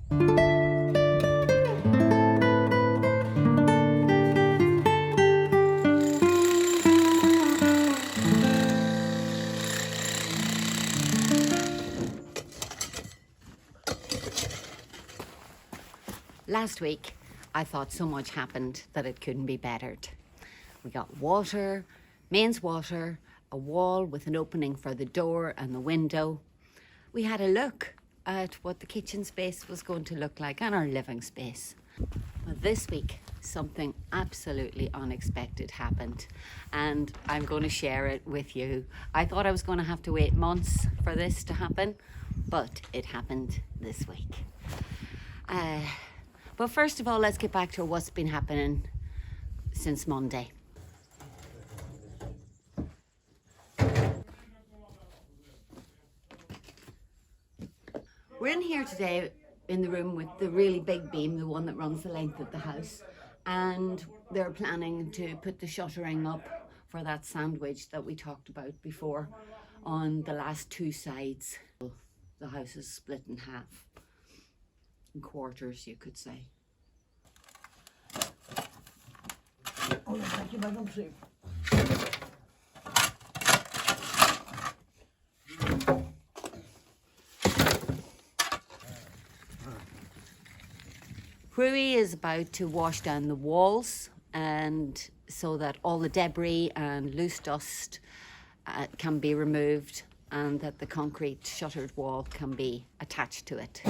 Last week, I thought so much happened that it couldn't be bettered. We got water, mains water, a wall with an opening for the door and the window. We had a look at what the kitchen space was going to look like and our living space. But this week, something absolutely unexpected happened, and I'm going to share it with you. I thought I was going to have to wait months for this to happen, but it happened this week. But first of all, let's get back to what's been happening since Monday. We're in here today in the room with the really big beam, the one that runs the length of the house, and they're planning to put the shuttering up for that sandwich that we talked about before on the last two sides. The house is split in half, in quarters, you could say. Rui is about to wash down the walls, and so that all the debris and loose dust can be removed, and that the concrete shuttered wall can be attached to it.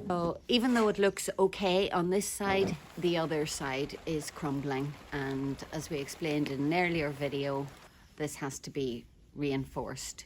So even though it looks okay on this side, the other side is crumbling, and as we explained in an earlier video, this has to be reinforced.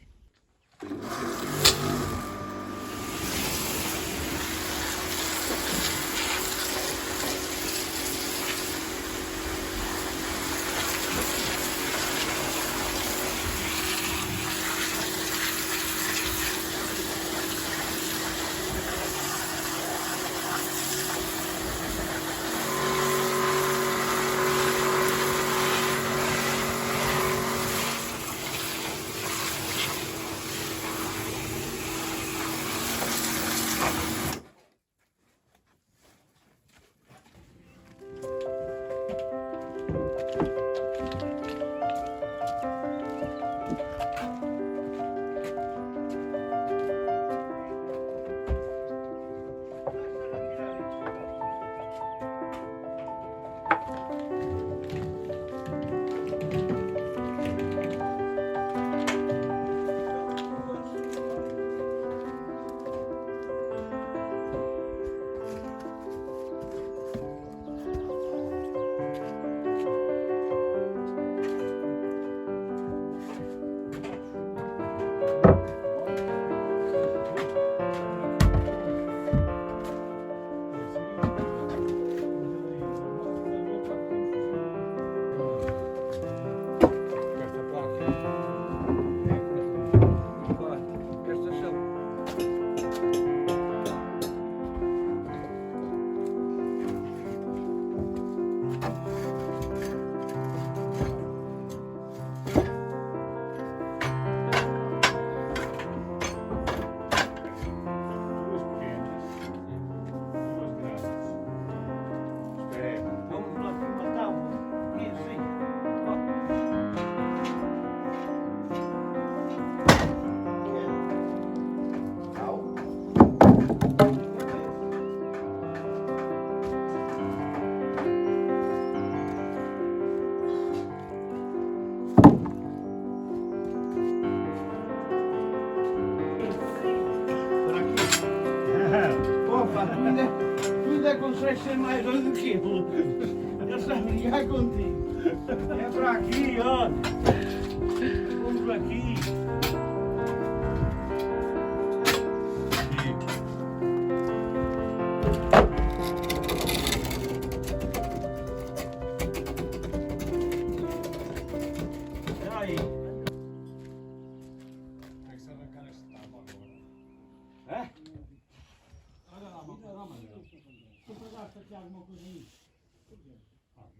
Tudo é consegue ser mais doido do que eu. Eu sei brigar contigo. É por aqui, ó. Vamos por aqui. Espera aí. Como é que se arrancar esta tábua agora? É? Olha lá, mano. Tu pegaste aqui alguma coisa nisso? Em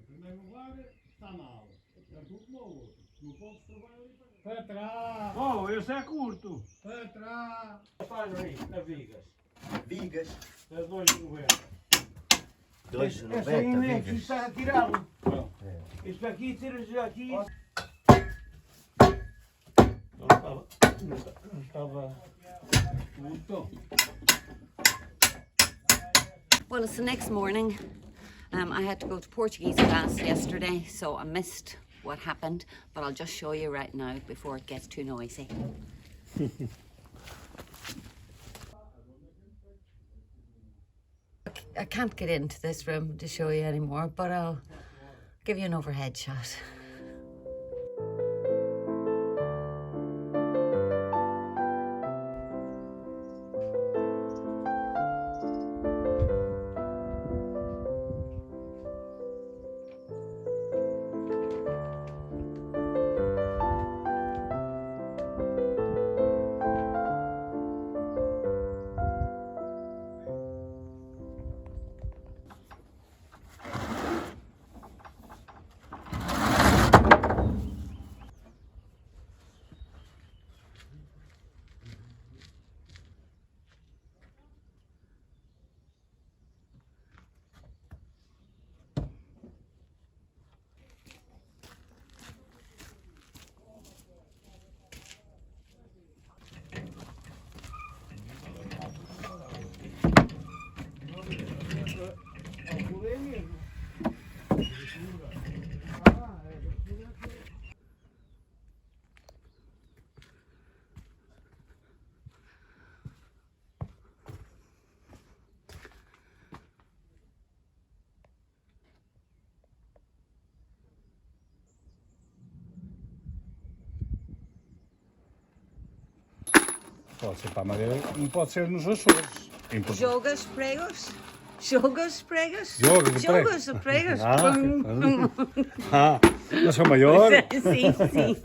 primeiro lugar, está mal. Tanto um como o outro. Não podes trabalhar ali para trás. Oh, esse é curto. Para trás. Faz aí, na vigas. Vigas. É 2,90. 2,90 Essa aí nem vigas. está a tirá-lo. Isto aqui, tiras aqui. Não estava muito. Well, it's the next morning. I had to go to Portuguese class yesterday, so I missed what happened, but I'll just show you right now before it gets too noisy. I can't get into this room to show you anymore, but I'll give you an overhead shot. Pode ser para a Madeira, não pode ser nos Açores. Jogas, pregos? Jogas, pregas? Jogas, Jogas, pregas? Não sou maior. Sim, sim.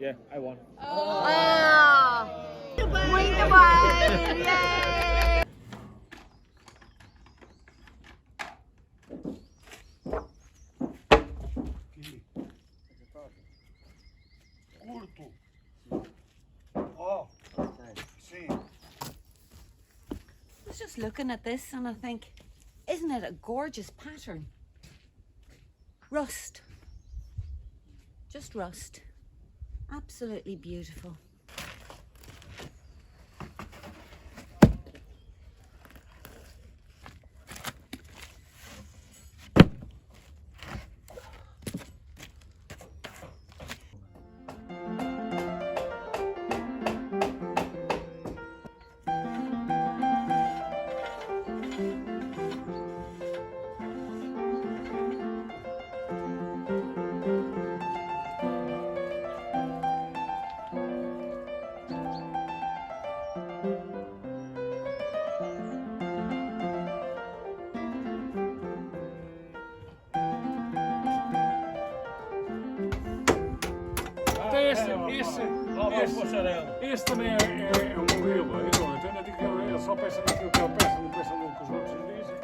Yeah, I won. Oh! Muito bem! Yay! Curto. Oh, sim. I was just looking at this and I think, isn't it a gorgeous pattern? Rust. Just rust. Absolutely beautiful. Esse também é um modelo. Eu digo que ele só pensa naquilo que ele pensa, não pensa no que os outros dizem.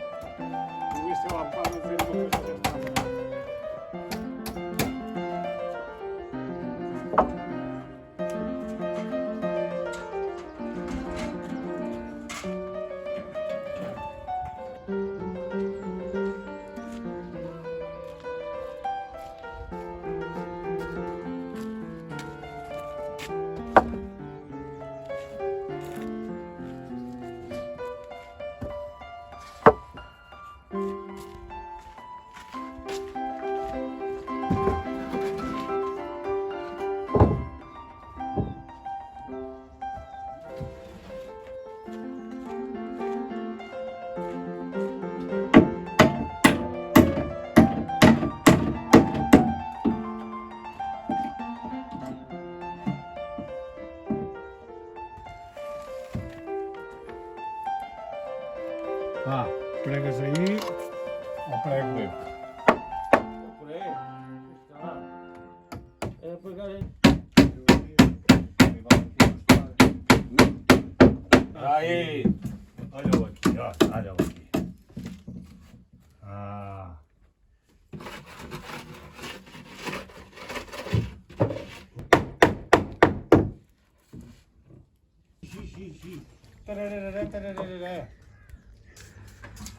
Por isso eu há bocado a dizer uma coisa certa. Pregas aí ou prego eu? É pegar aí. Aí! Olha o aqui, ó. Olha o aqui. Tararara, tararara.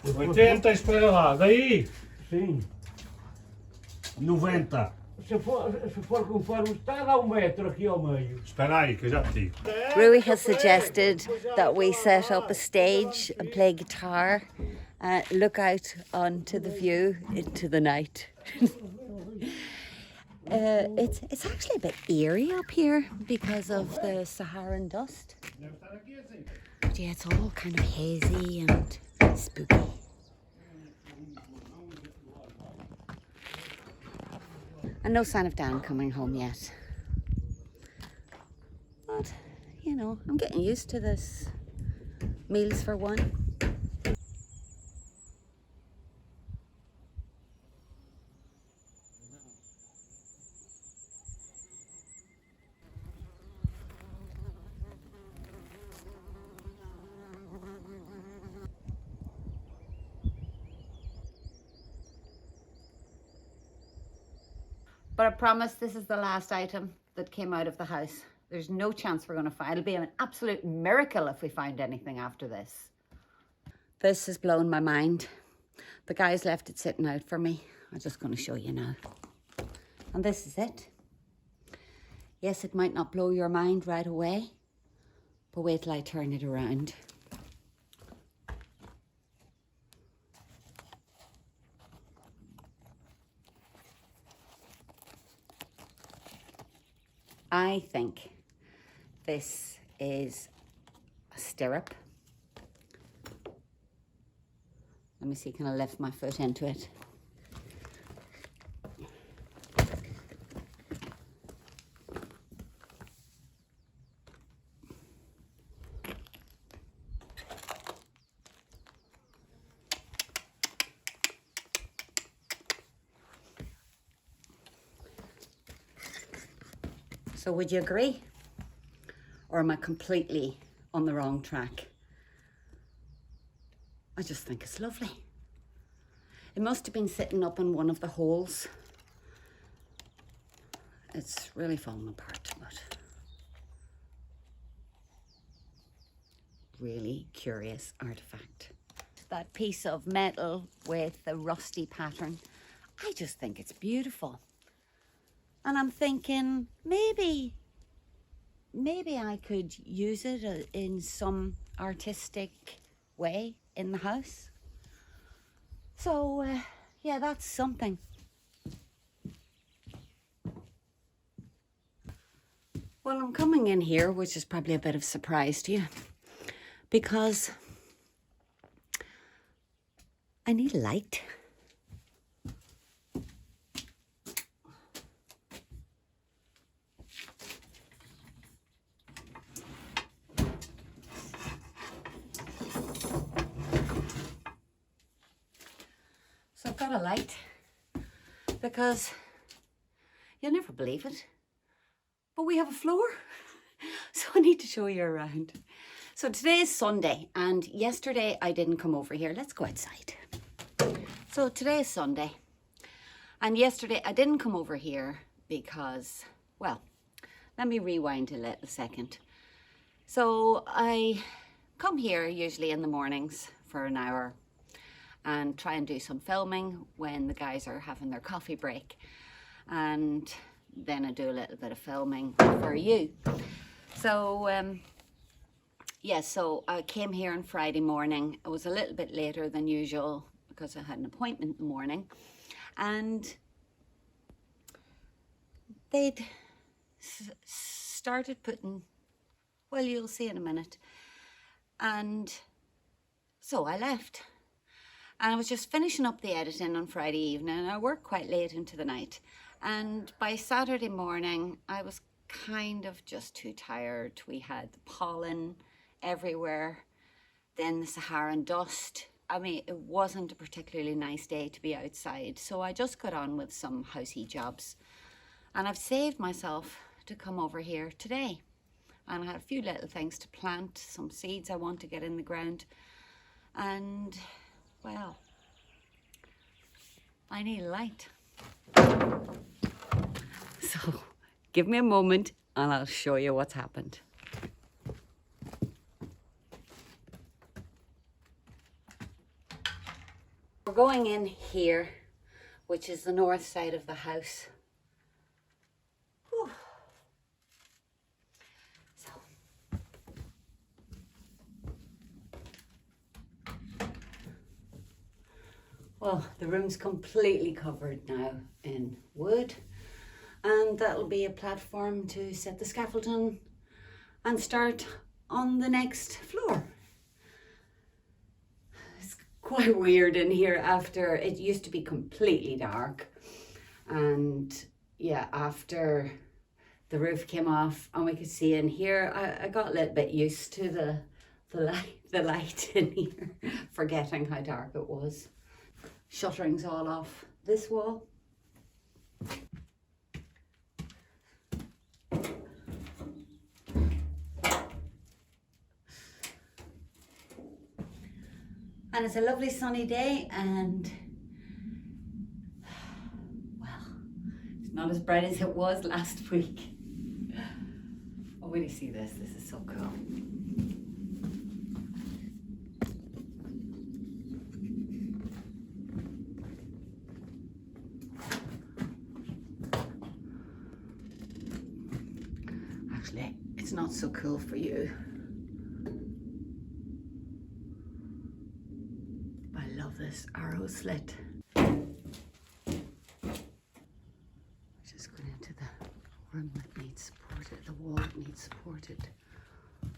80 espera lá, daí Sim. 90. Se for conforme está, dá 1 metro aqui ao meio. Espera aí que eu já te digo. Rui has suggested that we set up a stage and play guitar, look out onto the view into the night. It's actually a bit eerie up here because of the Saharan dust. But yeah, it's all kind of hazy and spooky. And no sign of Dan coming home yet. But, you know, I'm getting used to this. Meals for one. But I promise this is the last item that came out of the house. There's no chance we're going to find. It'll be an absolute miracle if we find anything after this. This has blown my mind. The guys left it sitting out for me. I'm just going to show you now. And this is it. Yes, it might not blow your mind right away, but wait till I turn it around. I think this is a stirrup. Let me see, can I lift my foot into it? So would you agree? Or am I completely on the wrong track? I just think it's lovely. It must have been sitting up in one of the holes. It's really fallen apart, but really curious artifact. That piece of metal with the rusty pattern, I just think it's beautiful. And I'm thinking maybe I could use it in some artistic way in the house. So, yeah, that's something. Well, I'm coming in here, which is probably a bit of a surprise to you, because I need light. So I've got a light because you'll never believe it, but we have a floor. So I need to show you around. So today is Sunday and yesterday I didn't come over here. Let's go outside. So today is Sunday and yesterday I didn't come over here because, well, let me rewind a little second. So I come here usually in the mornings for an hour and try and do some filming when the guys are having their coffee break. And then I do a little bit of filming for you. So, yeah, so I came here on Friday morning. It was a little bit later than usual because I had an appointment in the morning. And they'd started putting, well, you'll see in a minute. And so I left. And I was just finishing up the editing on Friday evening and I worked quite late into the night. And by Saturday morning, I was kind of just too tired. We had the pollen everywhere, then the Saharan dust. I mean, it wasn't a particularly nice day to be outside. So I just got on with some housey jobs. And I've saved myself to come over here today. And I had a few little things to plant, some seeds I want to get in the ground. And well, I need light. So, give me a moment and I'll show you what's happened. going in here, which is the north side of the house. Whew. So, well, the room's completely covered now in wood, and that'll be a platform to set the scaffolding and start on the next floor. It's quite weird in here after it used to be completely dark, and yeah, after the roof came off and we could see in here, I got a little bit used to the light in here, forgetting how dark it was. Shuttering's all off this wall. And it's a lovely sunny day, and well, it's not as bright as it was last week. Oh, when you see this, this is so cool. Actually, it's not so cool for you. I love this arrow slit. Just going into the room that needs supported, the wall that needs supported. We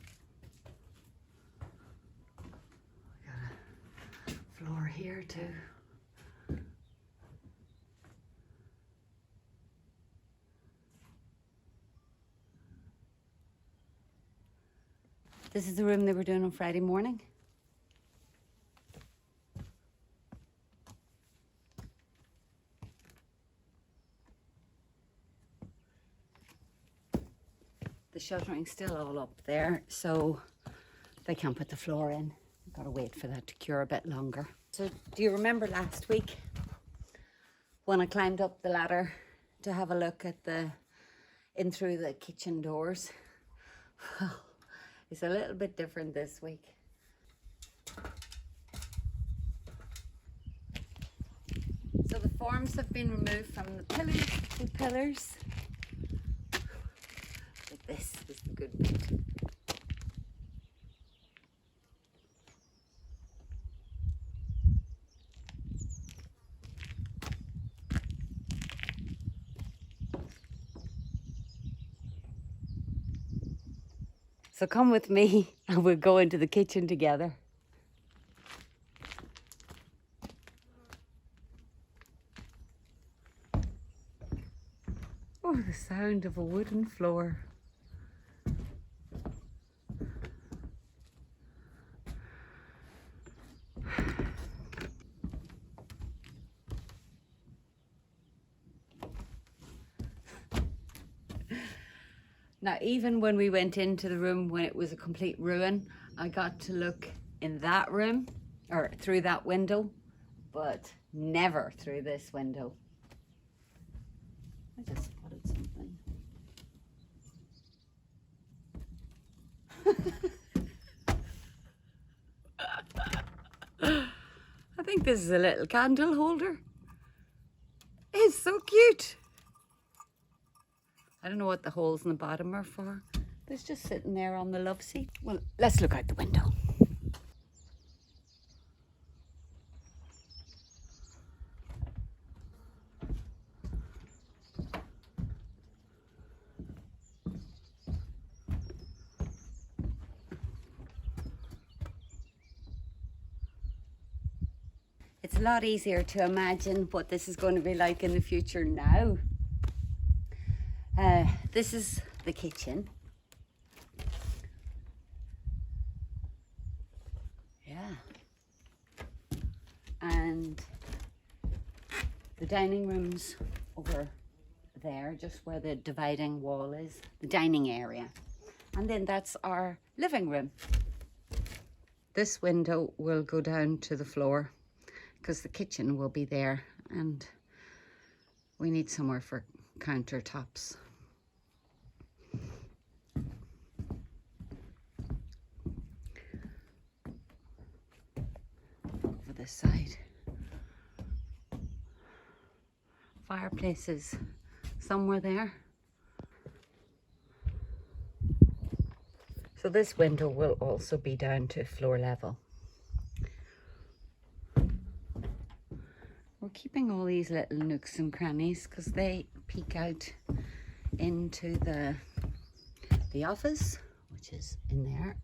got a floor here too. This is the room they were doing on Friday morning. The shuttering still all up there, so they can't put the floor in. Gotta wait for that to cure a bit longer. So do you remember last week when I climbed up the ladder to have a look at in through the kitchen doors? Well, it's a little bit different this week. So the forms have been removed from the pillars, the 2 pillars. But this is the good bit. So come with me and we'll go into the kitchen together. Oh, the sound of a wooden floor. Now, even when we went into the room when it was a complete ruin, I got to look in that room, or through that window, but never through this window. I just spotted something. I think this is a little candle holder. It's so cute. I don't know what the holes in the bottom are for. But it's just sitting there on the love seat. Well, let's look out the window. It's a lot easier to imagine what this is going to be like in the future now. This is the kitchen. Yeah. And the dining room's over there, just where the dividing wall is, the dining area. And then that's our living room. This window will go down to the floor because the kitchen will be there, and we need somewhere for countertops. Over this side, fireplace is somewhere there. So this window will also be down to floor level. We're keeping all these little nooks and crannies because they peek out into the office, which is in there.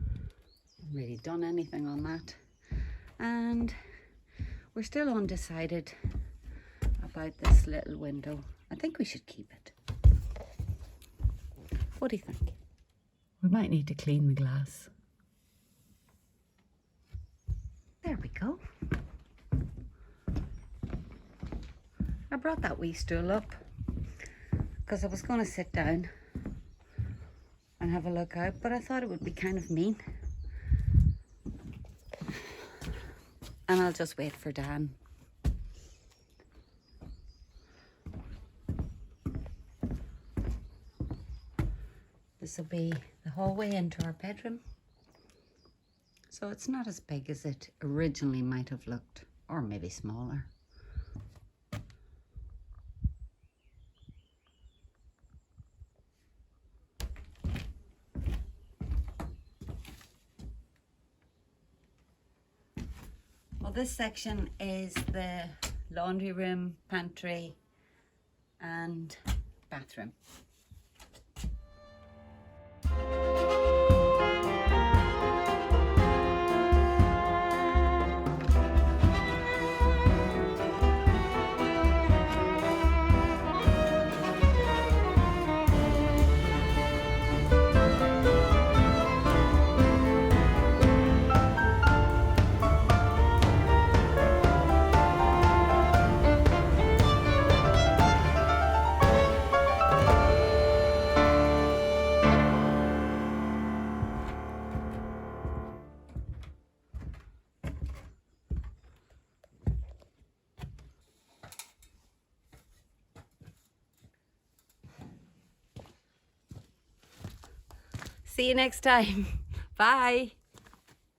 Haven't really done anything on that. And we're still undecided about this little window. I think we should keep it. What do you think? We might need to clean the glass. There we go. I brought that wee stool up because I was going to sit down and have a look out, but I thought it would be kind of mean. And I'll just wait for Dan. This will be the hallway into our bedroom. So it's not as big as it originally might have looked, or maybe smaller. Well, this section is the laundry room, pantry, and bathroom. See you next time. Bye.